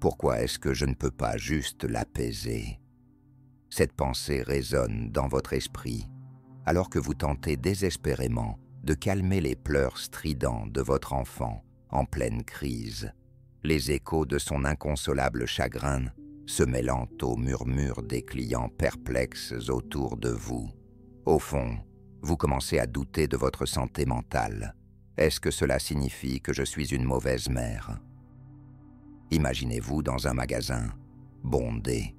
Pourquoi est-ce que je ne peux pas juste l'apaiser? Cette pensée résonne dans votre esprit, alors que vous tentez désespérément de calmer les pleurs stridents de votre enfant en pleine crise, les échos de son inconsolable chagrin se mêlant aux murmures des clients perplexes autour de vous. Au fond, vous commencez à douter de votre santé mentale. Est-ce que cela signifie que je suis une mauvaise mère? Imaginez-vous dans un magasin, bondé,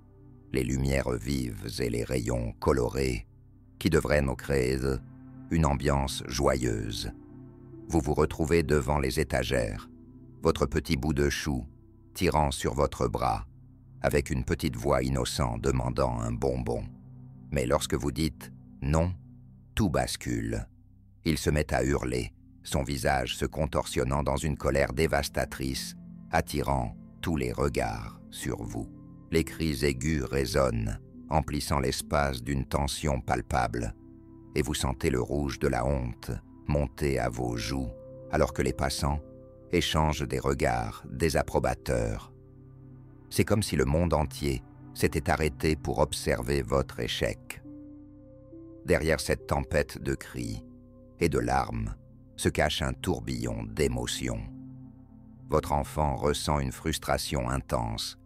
les lumières vives et les rayons colorés, qui devraient nous créer une ambiance joyeuse. Vous vous retrouvez devant les étagères, votre petit bout de chou tirant sur votre bras, avec une petite voix innocente demandant un bonbon. Mais lorsque vous dites « non », tout bascule. Il se met à hurler, son visage se contorsionnant dans une colère dévastatrice, attirant tous les regards sur vous. Les cris aigus résonnent, emplissant l'espace d'une tension palpable, et vous sentez le rouge de la honte monter à vos joues, alors que les passants échangent des regards désapprobateurs. C'est comme si le monde entier s'était arrêté pour observer votre échec. Derrière cette tempête de cris et de larmes se cache un tourbillon d'émotions. Votre enfant ressent une frustration intense,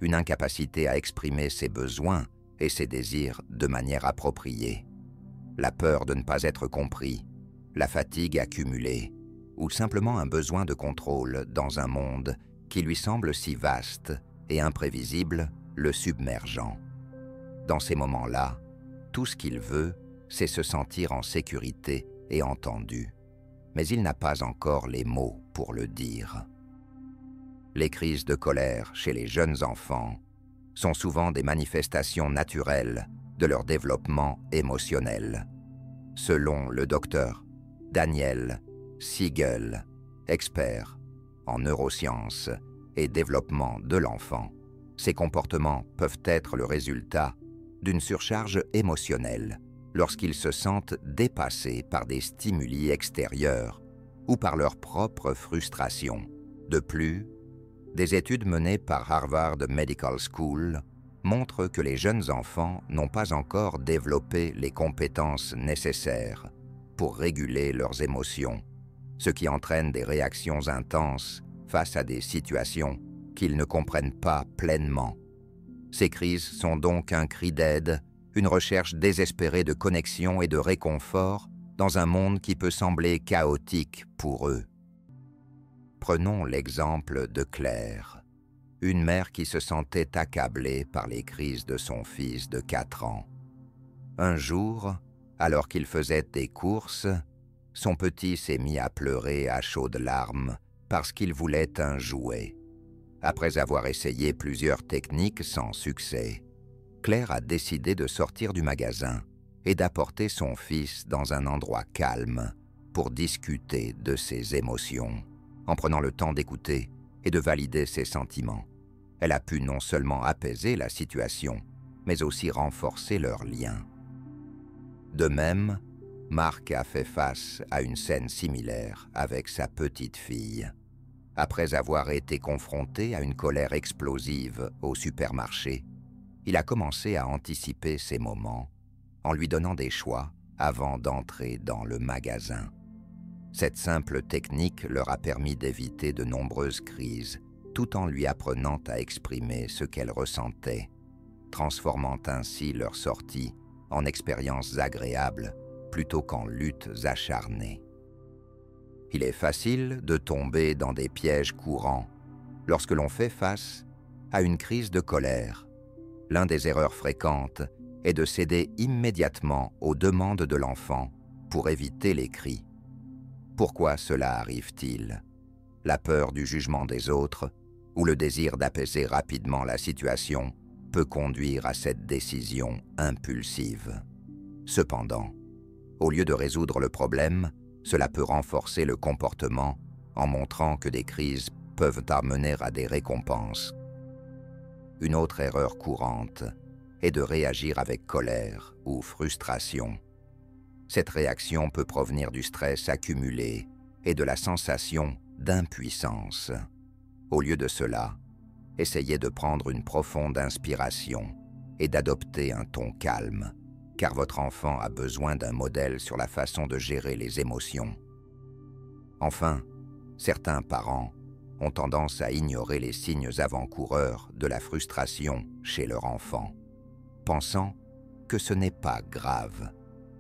une incapacité à exprimer ses besoins et ses désirs de manière appropriée. La peur de ne pas être compris, la fatigue accumulée, ou simplement un besoin de contrôle dans un monde qui lui semble si vaste et imprévisible, le submergeant. Dans ces moments-là, tout ce qu'il veut, c'est se sentir en sécurité et entendu. Mais il n'a pas encore les mots pour le dire. Les crises de colère chez les jeunes enfants sont souvent des manifestations naturelles de leur développement émotionnel. Selon le docteur Daniel Siegel, expert en neurosciences et développement de l'enfant, ces comportements peuvent être le résultat d'une surcharge émotionnelle lorsqu'ils se sentent dépassés par des stimuli extérieurs ou par leur propre frustration. De plus, des études menées par Harvard Medical School montrent que les jeunes enfants n'ont pas encore développé les compétences nécessaires pour réguler leurs émotions, ce qui entraîne des réactions intenses face à des situations qu'ils ne comprennent pas pleinement. Ces crises sont donc un cri d'aide, une recherche désespérée de connexion et de réconfort dans un monde qui peut sembler chaotique pour eux. Prenons l'exemple de Claire, une mère qui se sentait accablée par les crises de son fils de 4 ans. Un jour, alors qu'il faisait des courses, son petit s'est mis à pleurer à chaudes larmes parce qu'il voulait un jouet. Après avoir essayé plusieurs techniques sans succès, Claire a décidé de sortir du magasin et d'apporter son fils dans un endroit calme pour discuter de ses émotions. En prenant le temps d'écouter et de valider ses sentiments, elle a pu non seulement apaiser la situation, mais aussi renforcer leur lien. De même, Marc a fait face à une scène similaire avec sa petite fille. Après avoir été confronté à une colère explosive au supermarché, il a commencé à anticiper ces moments en lui donnant des choix avant d'entrer dans le magasin. Cette simple technique leur a permis d'éviter de nombreuses crises, tout en lui apprenant à exprimer ce qu'elle ressentait, transformant ainsi leur sortie en expériences agréables plutôt qu'en luttes acharnées. Il est facile de tomber dans des pièges courants lorsque l'on fait face à une crise de colère. L'une des erreurs fréquentes est de céder immédiatement aux demandes de l'enfant pour éviter les cris. Pourquoi cela arrive-t-il? La peur du jugement des autres ou le désir d'apaiser rapidement la situation peut conduire à cette décision impulsive. Cependant, au lieu de résoudre le problème, cela peut renforcer le comportement en montrant que des crises peuvent amener à des récompenses. Une autre erreur courante est de réagir avec colère ou frustration. Cette réaction peut provenir du stress accumulé et de la sensation d'impuissance. Au lieu de cela, essayez de prendre une profonde inspiration et d'adopter un ton calme, car votre enfant a besoin d'un modèle sur la façon de gérer les émotions. Enfin, certains parents ont tendance à ignorer les signes avant-coureurs de la frustration chez leur enfant, pensant que ce n'est pas grave.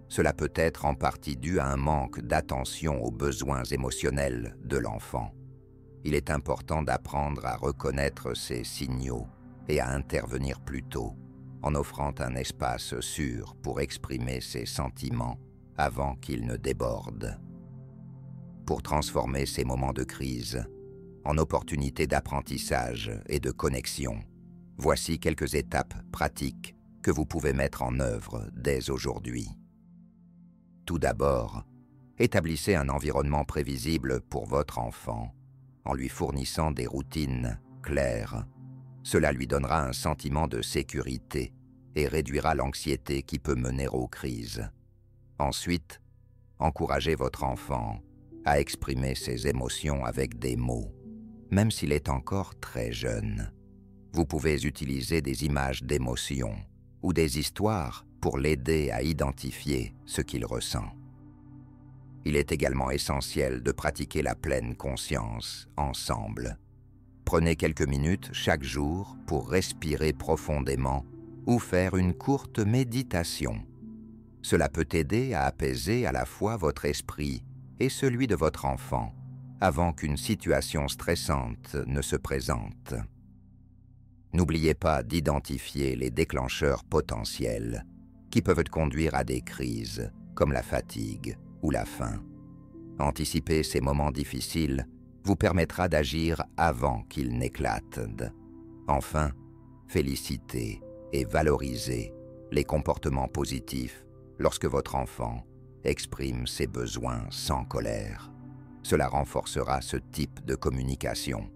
Cela peut être en partie dû à un manque d'attention aux besoins émotionnels de l'enfant. Il est important d'apprendre à reconnaître ces signaux et à intervenir plus tôt, en offrant un espace sûr pour exprimer ses sentiments avant qu'ils ne débordent. Pour transformer ces moments de crise en opportunités d'apprentissage et de connexion, voici quelques étapes pratiques que vous pouvez mettre en œuvre dès aujourd'hui. Tout d'abord, établissez un environnement prévisible pour votre enfant en lui fournissant des routines claires. Cela lui donnera un sentiment de sécurité et réduira l'anxiété qui peut mener aux crises. Ensuite, encouragez votre enfant à exprimer ses émotions avec des mots, même s'il est encore très jeune. Vous pouvez utiliser des images d'émotions ou des histoires pour l'aider à identifier ce qu'il ressent. Il est également essentiel de pratiquer la pleine conscience ensemble. Prenez quelques minutes chaque jour pour respirer profondément ou faire une courte méditation. Cela peut aider à apaiser à la fois votre esprit et celui de votre enfant avant qu'une situation stressante ne se présente. N'oubliez pas d'identifier les déclencheurs potentiels qui peuvent conduire à des crises comme la fatigue ou la faim. Anticiper ces moments difficiles vous permettra d'agir avant qu'ils n'éclatent. Enfin, félicitez et valorisez les comportements positifs lorsque votre enfant exprime ses besoins sans colère. Cela renforcera ce type de communication.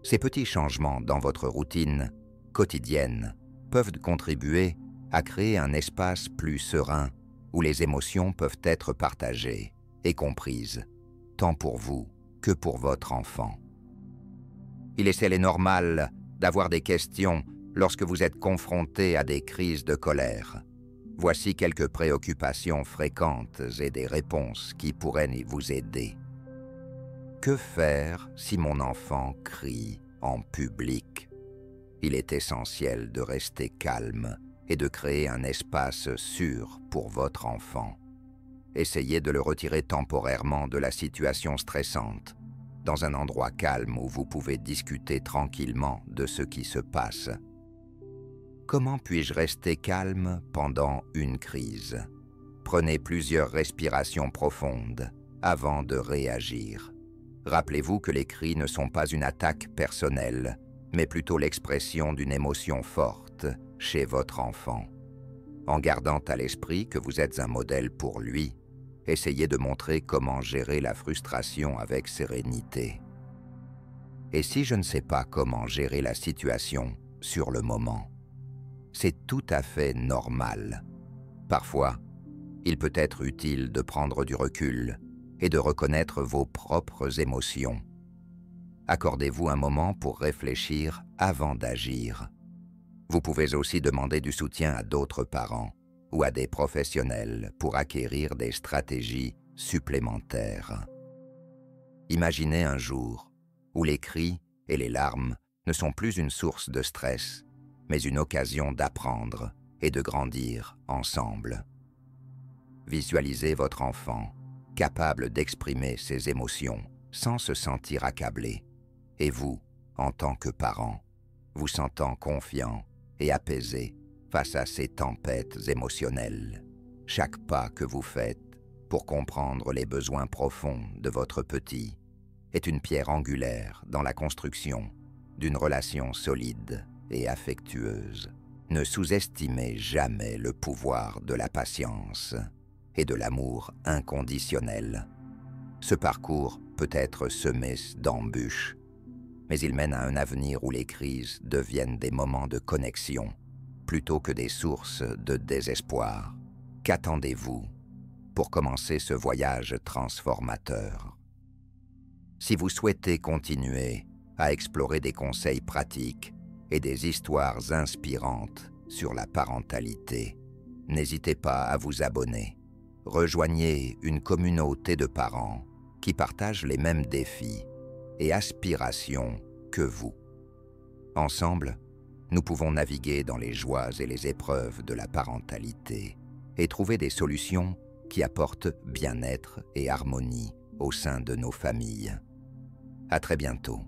Ces petits changements dans votre routine quotidienne peuvent contribuer à créer un espace plus serein où les émotions peuvent être partagées et comprises, tant pour vous que pour votre enfant. Il est normal d'avoir des questions lorsque vous êtes confronté à des crises de colère. Voici quelques préoccupations fréquentes et des réponses qui pourraient vous aider. Que faire si mon enfant crie en public? Il est essentiel de rester calme et de créer un espace sûr pour votre enfant. Essayez de le retirer temporairement de la situation stressante, dans un endroit calme où vous pouvez discuter tranquillement de ce qui se passe. Comment puis-je rester calme pendant une crise? Prenez plusieurs respirations profondes avant de réagir. Rappelez-vous que les cris ne sont pas une attaque personnelle, mais plutôt l'expression d'une émotion forte chez votre enfant. En gardant à l'esprit que vous êtes un modèle pour lui, essayez de montrer comment gérer la frustration avec sérénité. Et si je ne sais pas comment gérer la situation sur le moment? C'est tout à fait normal. Parfois, il peut être utile de prendre du recul et de reconnaître vos propres émotions. Accordez-vous un moment pour réfléchir avant d'agir. Vous pouvez aussi demander du soutien à d'autres parents ou à des professionnels pour acquérir des stratégies supplémentaires. Imaginez un jour où les cris et les larmes ne sont plus une source de stress, mais une occasion d'apprendre et de grandir ensemble. Visualisez votre enfant capable d'exprimer ses émotions sans se sentir accablé, et vous, en tant que parent, vous sentant confiant et apaisé face à ces tempêtes émotionnelles. Chaque pas que vous faites pour comprendre les besoins profonds de votre petit est une pierre angulaire dans la construction d'une relation solide et affectueuse. Ne sous-estimez jamais le pouvoir de la patience et de l'amour inconditionnel. Ce parcours peut être semé d'embûches, mais il mène à un avenir où les crises deviennent des moments de connexion plutôt que des sources de désespoir. Qu'attendez-vous pour commencer ce voyage transformateur? Si vous souhaitez continuer à explorer des conseils pratiques et des histoires inspirantes sur la parentalité. N'hésitez pas à vous abonner. Rejoignez une communauté de parents qui partagent les mêmes défis et aspirations que vous. Ensemble, nous pouvons naviguer dans les joies et les épreuves de la parentalité et trouver des solutions qui apportent bien-être et harmonie au sein de nos familles. À très bientôt.